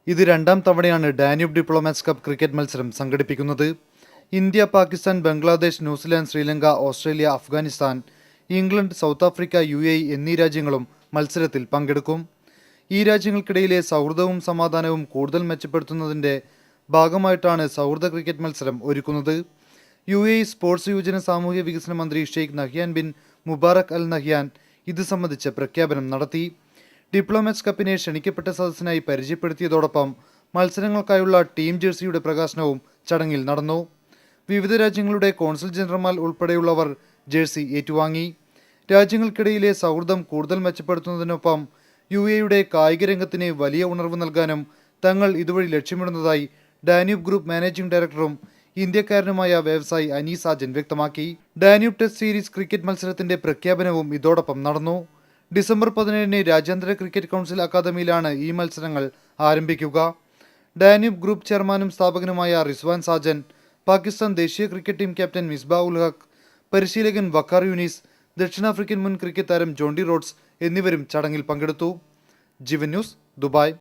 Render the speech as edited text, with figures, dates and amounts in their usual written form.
ഇത് രണ്ടാം തവണയാണ് ഡാന്യൂബ് ഡിപ്ലോമാറ്റ്സ് കപ്പ് ക്രിക്കറ്റ് മത്സരം സംഘടിപ്പിക്കുന്നത്. India, Pakistan, Bangladesh, New Zealand, Sri Lanka, Australia, Afghanistan, England, south Africa, UAE എന്നീ രാജ്യങ്ങളും മത്സരത്തിൽ പങ്കെടുക്കും. ഈ രാജ്യങ്ങൾക്കിടയിലെ സൗഹൃദവും സമാധാനവും കൂടുതൽ മെച്ചപ്പെടുത്തുന്നതിന്റെ ഭാഗമായിട്ടാണ് സൗഹൃദ ക്രിക്കറ്റ് മത്സരം ഒരുക്കുന്നത്. UAE സ്പോർട്സ് യുവജന സാമൂഹ്യ വികസന മന്ത്രി Sheikh Nahyan bin Mubarak Al Nahyan ഇത് സംബന്ധിച്ച പ്രഖ്യാപനം നടത്തി. ഡിപ്ലോമാറ്റ്സ് കപ്പിനെ ക്ഷണിക്കപ്പെട്ട സദസ്സിനായി പരിചയപ്പെടുത്തിയതോടൊപ്പം മത്സരങ്ങൾക്കായുള്ള ടീം ജേഴ്സിയുടെ പ്രകാശനവും ചടങ്ങിൽ നടന്നു. വിവിധ രാജ്യങ്ങളുടെ കോൺസുൽ ജനറൽമാർ ഉൾപ്പെടെയുള്ളവർ ജേഴ്സി ഏറ്റുവാങ്ങി. രാജ്യങ്ങൾക്കിടയിലെ സൗഹൃദം കൂടുതൽ മെച്ചപ്പെടുത്തുന്നതിനൊപ്പം UAEയുടെ കായിക രംഗത്തിന് വലിയ ഉണർവ് നൽകാനും തങ്ങൾ ഇതുവഴി ലക്ഷ്യമിടുന്നതായി ഡാന്യൂബ് ഗ്രൂപ്പ് മാനേജിംഗ് ഡയറക്ടറും ഇന്ത്യക്കാരനുമായ വ്യവസായി അനീസ് സാജൻ വ്യക്തമാക്കി. ഡാന്യൂബ് ടെസ്റ്റ് സീരീസ് ക്രിക്കറ്റ് മത്സരത്തിന്റെ പ്രഖ്യാപനവും ഇതോടൊപ്പം നടന്നു. ഡിസംബർ 17-ന് രാജ്യാന്തര ക്രിക്കറ്റ് കൗൺസിൽ അക്കാദമിയിലാണ് ഈ മത്സരങ്ങൾ ആരംഭിക്കുക. ഡാന്യൂബ് ഗ്രൂപ്പ് ചെയർമാനും സ്ഥാപകനുമായ റിസ്വാൻ സാജൻ, പാകിസ്ഥാൻ ദേശീയ ക്രിക്കറ്റ് ടീം ക്യാപ്റ്റൻ മിസ്ബാ ഉൽ ഹക്ക്, പരിശീലകൻ വക്കാർ യൂനിസ്, ദക്ഷിണാഫ്രിക്കൻ മുൻ ക്രിക്കറ്റ് താരം ജോണ്ടി റോഡ്സ് എന്നിവരും ചടങ്ങിൽ പങ്കെടുത്തു. ജീവൻ ന്യൂസ്, ദുബായ്.